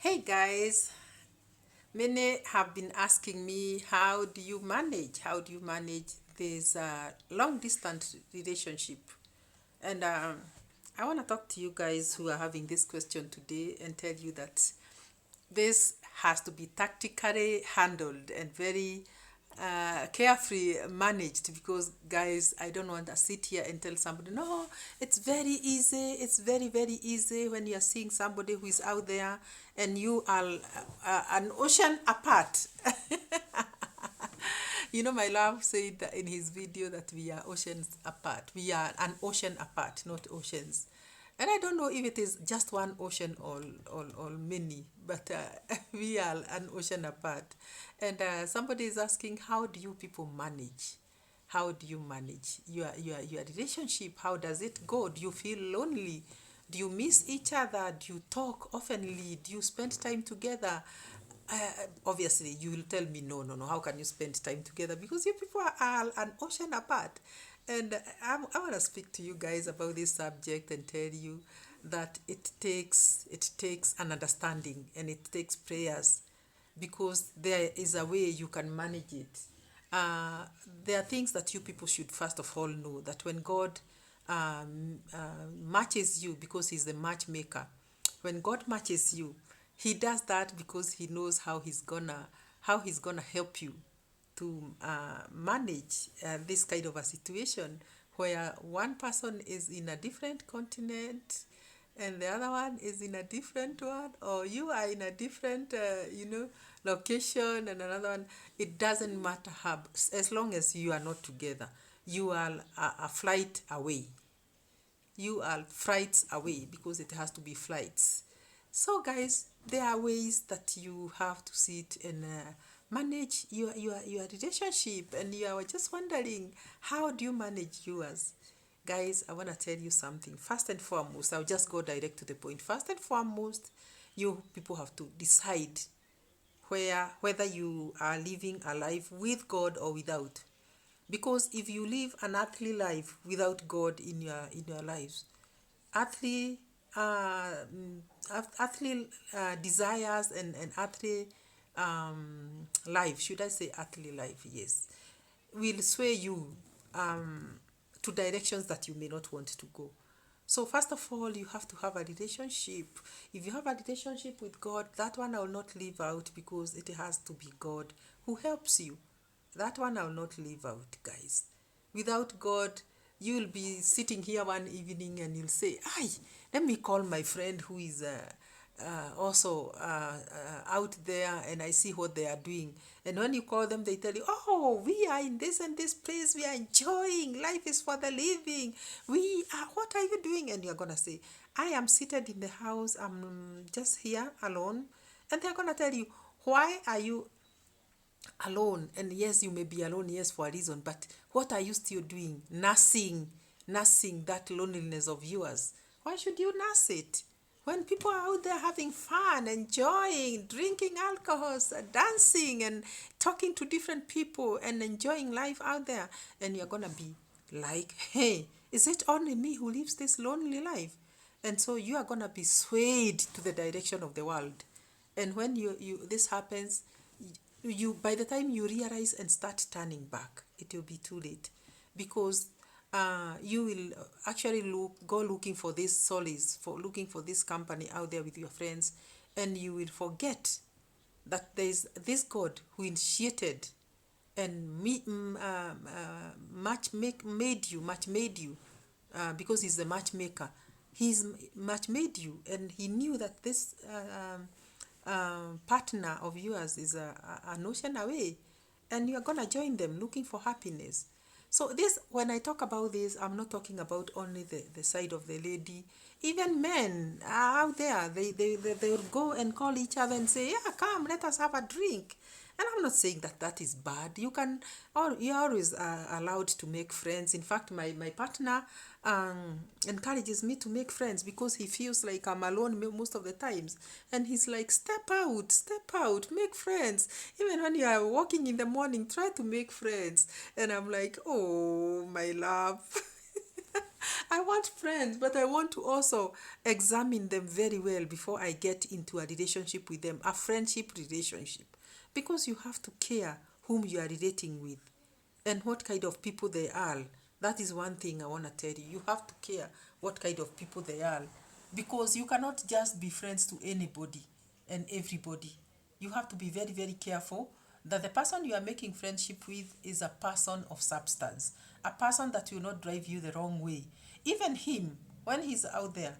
Hey guys, many have been asking me, how do you manage? How do you manage this long distance relationship? And I want to talk to you guys who are having this question today and tell you that this has to be tactically handled and very carefree managed, because guys, I don't want to sit here and tell somebody no, it's very easy, it's very easy when you're seeing somebody who is out there and you are an ocean apart. My love said that in his video that we are oceans apart. We are an ocean apart, not oceans. And I don't know if it is just one ocean or many, but we are an ocean apart. And somebody is asking, how do you people manage? How do you manage your relationship? How does it go? Do you feel lonely? Do you miss each other? Do you talk oftenly? Do you spend time together? Obviously, you will tell me, no, no, no. How can you spend time together? Because you people are an ocean apart. And I want to speak to you guys about this subject and tell you that it takes an understanding and it takes prayers, because there is a way you can manage it. There are things that you people should first of all know, that when God matches you, because He's the matchmaker, when God matches you, He does that because He knows how He's gonna help you to manage this kind of a situation where one person is in a different continent and the other one is in a different one, or you are in a different location, and another one. It doesn't matter how, as long as you are not together. You are a flight away. You are flights away, because it has to be flights. So guys, there are ways that you have to sit and manage your relationship, and you are just wondering, how do you manage yours? Guys, I want to tell you something. First and foremost, I'll just go direct to the point. First and foremost, you people have to decide whether you are living a life with God or without. Because if you live an earthly life without God in your lives, earthly earthly desires and earthly life, should I say earthly life, yes, will sway you to directions that you may not want to go. So first of all, you have to have a relationship. If you have a relationship with God, that one I will not leave out, because it has to be God who helps you. That one I will not leave out, guys. Without God, you'll be sitting here one evening and you'll say, "Ay, let me call my friend who is also out there, and I see what they are doing." And when you call them, they tell you, "Oh, we are in this and this place. We are enjoying. Life is for the living. We are. What are you doing?" And you're gonna say, "I am seated in the house. I'm just here alone." And they're gonna tell you, "Why are you alone?" And yes, you may be alone, yes, for a reason, but what are you still doing? Nursing that loneliness of yours. Why should you nurse it when people are out there having fun, enjoying, drinking alcohols, dancing and talking to different people and enjoying life out there? And you're gonna be like, "Hey, is it only me who lives this lonely life?" And so you are gonna be swayed to the direction of the world. And when you this happens, you by the time you realize and start turning back, it will be too late, because you will actually go looking for this solace, for looking for this company out there with your friends, and you will forget that there is this God who initiated and much made you, because he's the matchmaker. He's much made you, and he knew that this partner of yours is an ocean away, and you're gonna join them looking for happiness. So this, when I talk about this, I'm not talking about only the side of the lady. Even men are out there, they will go and call each other and say, "Yeah, come, let us have a drink." And I'm not saying that that is bad. You can, or you're always allowed to make friends. In fact, my partner encourages me to make friends, because he feels like I'm alone most of the times. And he's like, step out, make friends. Even when you are walking in the morning, try to make friends. And I'm like, "Oh, my love." I want friends, but I want to also examine them very well before I get into a relationship with them, a friendship relationship. Because you have to care whom you are relating with and what kind of people they are. That is one thing I want to tell you. You have to care what kind of people they are. Because you cannot just be friends to anybody and everybody. You have to be very, very careful that the person you are making friendship with is a person of substance, a person that will not drive you the wrong way. Even him, when he's out there,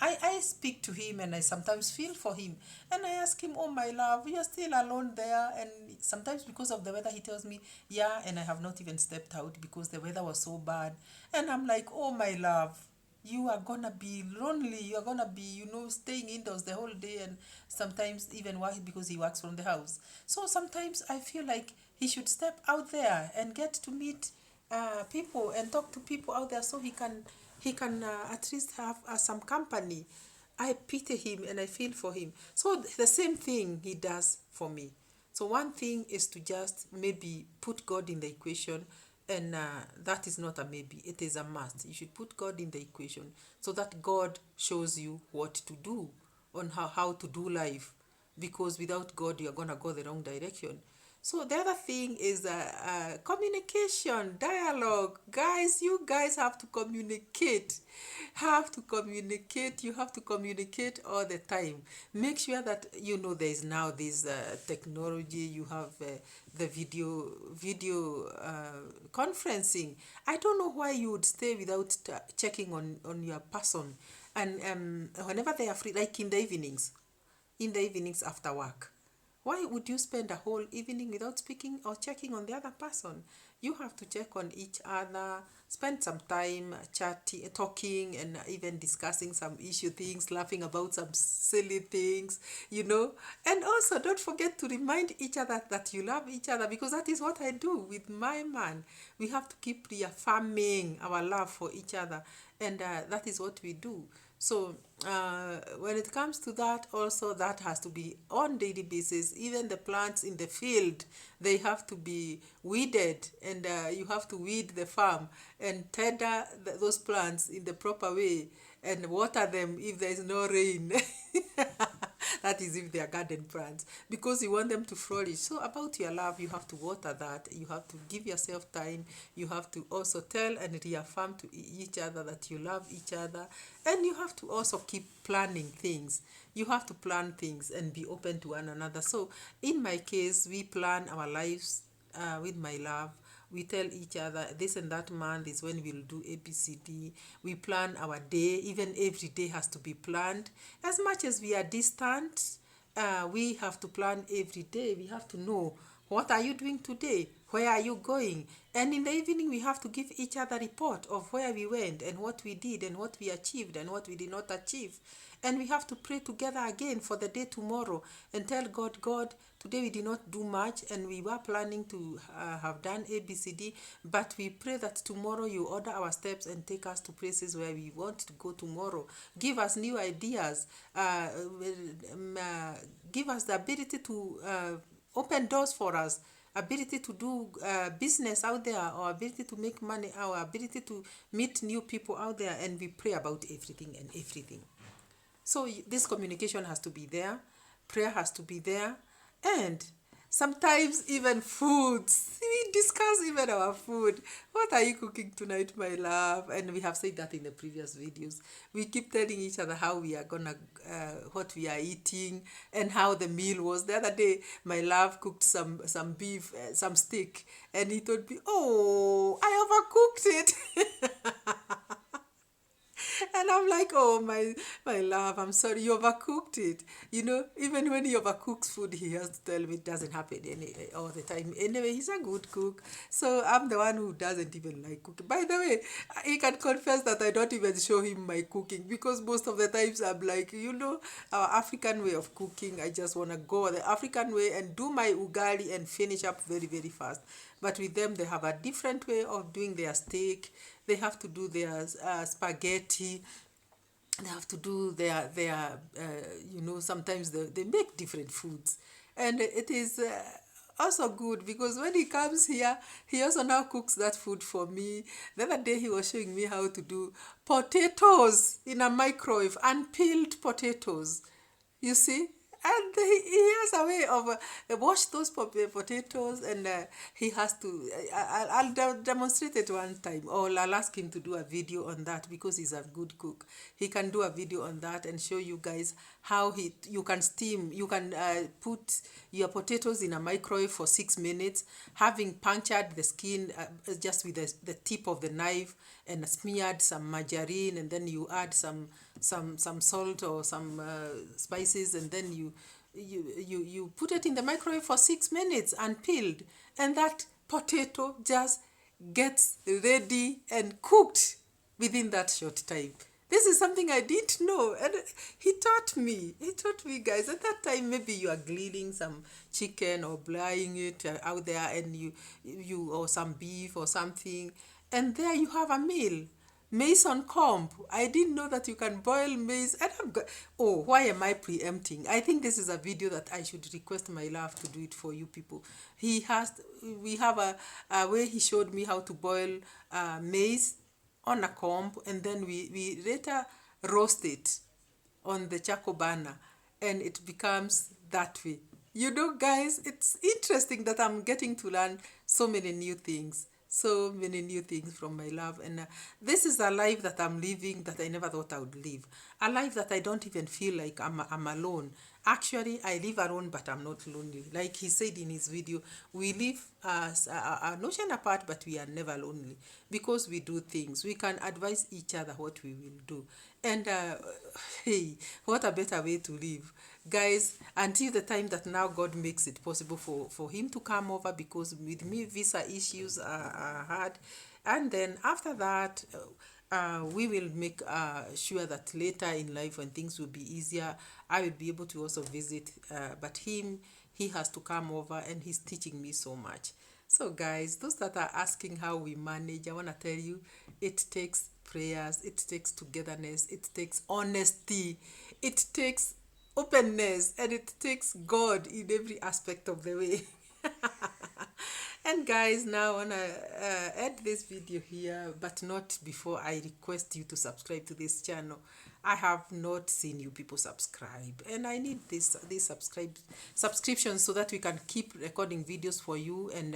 I speak to him and I sometimes feel for him. And I ask him, oh, my love, you're still alone there. And sometimes because of the weather, he tells me, yeah, and I have not even stepped out because the weather was so bad. And I'm like, oh, my love, you are gonna be lonely. You're gonna be, staying indoors the whole day, and sometimes even work because he works from the house. So sometimes I feel like he should step out there and get to meet people and talk to people out there, so he can at least have some company. I pity him and I feel for him. So the same thing he does for me. So one thing is to just maybe put God in the equation, and that is not a maybe, it is a must. You should put God in the equation so that God shows you what to do on how to do life, because without God you're gonna go the wrong direction. So the other thing is communication, dialogue. Guys, you guys have to communicate. Have to communicate. You have to communicate all the time. Make sure that there is now this technology. You have the video conferencing. I don't know why you would stay without checking on your person. And whenever they are free, like in the evenings after work. Why would you spend a whole evening without speaking or checking on the other person? You have to check on each other, spend some time chatting, talking, and even discussing some issue things, laughing about some silly things. And also, don't forget to remind each other that you love each other, because that is what I do with my man. We have to keep reaffirming our love for each other, and that is what we do. So when it comes to that, also that has to be on daily basis. Even the plants in the field, they have to be weeded, and you have to weed the farm and tender those plants in the proper way and water them if there is no rain. That is if they are garden plants, because you want them to flourish. So about your love, you have to water that. You have to give yourself time. You have to also tell and reaffirm to each other that you love each other. And you have to also keep planning things. You have to plan things and be open to one another. So in my case, we plan our lives with my love. We tell each other this and that month is when we'll do ABCD. We plan our day. Even every day has to be planned. As much as we are distant, we have to plan every day. We have to know, what are you doing today? Where are you going? And in the evening, we have to give each other a report of where we went and what we did and what we achieved and what we did not achieve. And we have to pray together again for the day tomorrow and tell God, God, today we did not do much and we were planning to have done ABCD, but we pray that tomorrow you order our steps and take us to places where we want to go tomorrow. Give us new ideas. Give us the ability to open doors for us, ability to do business out there, or ability to make money, our ability to meet new people out there, and we pray about everything and everything. So this communication has to be there, prayer has to be there, and sometimes even foods. We discuss even our food. What are you cooking tonight, my love? And we have said that in the previous videos. We keep telling each other how we are gonna, what we are eating, and how the meal was. The other day, my love cooked some beef, some steak, and he told me, "Oh, I overcooked it." And I'm like, oh, my love, I'm sorry, you overcooked it. Even when he overcooks food, he has to tell me it doesn't happen all the time. Anyway, he's a good cook. So I'm the one who doesn't even like cooking. By the way, he can confess that I don't even show him my cooking, because most of the times I'm like, our African way of cooking, I just want to go the African way and do my ugali and finish up very, very fast. But with them, they have a different way of doing their steak. They have to do their spaghetti. They have to do their sometimes they make different foods. And it is also good because when he comes here, he also now cooks that food for me. The other day he was showing me how to do potatoes in a microwave, unpeeled potatoes. You see? And he has a way of wash those potatoes, and he has to. I'll demonstrate it one time, or I'll ask him to do a video on that because he's a good cook. He can do a video on that and show you guys how you can steam. You can put your potatoes in a microwave for 6 minutes, having punctured the skin just with the tip of the knife, and smeared some margarine, and then you add some salt or some spices, and then you put it in the microwave for 6 minutes unpeeled, and that potato just gets ready and cooked within that short time. This is something I didn't know, and he taught me. He taught me, guys. At that time, maybe you are grilling some chicken or frying it out there, and you or some beef or something, and there you have a meal. Maize on comb. I didn't know that you can boil maize. And oh, why am I preempting? I think this is a video that I should request my love to do it for you people. We have a way he showed me how to boil maize on a comb, and then we later roast it on the charcoal burner, and it becomes that way. You know, guys, it's interesting that I'm getting to learn so many new things. So many new things from my love. And this is a life that I'm living that I never thought I would live. A life that I don't even feel like I'm alone. Actually, I live alone, but I'm not lonely. Like he said in his video, we live as an ocean apart, but we are never lonely because we do things. We can advise each other what we will do. And hey, what a better way to live. Guys, until the time that now God makes it possible for him to come over, because with me, visa issues are hard. And then after that, we will make sure that later in life when things will be easier, I will be able to also visit. But he has to come over, and he's teaching me so much. So guys, those that are asking how we manage, I want to tell you, it takes prayers, it takes togetherness, it takes honesty, it takes openness, and it takes God in every aspect of the way. And guys, now I want to end this video here, but not before I request you to subscribe to this channel. I have not seen you people subscribe, and I need this subscription so that we can keep recording videos for you, and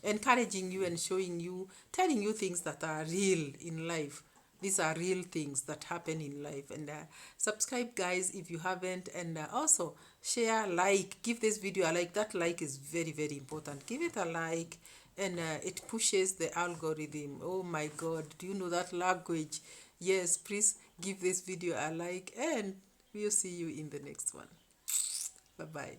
encouraging you and showing you, telling you things that are real in life. These are real things that happen in life. And subscribe, guys, if you haven't, and also share, like, give this video a like. That like is very, very important. Give it a like, and it pushes the algorithm. Oh my God, do you know that language? Yes, please give this video a like, and we'll see you in the next one. Bye bye.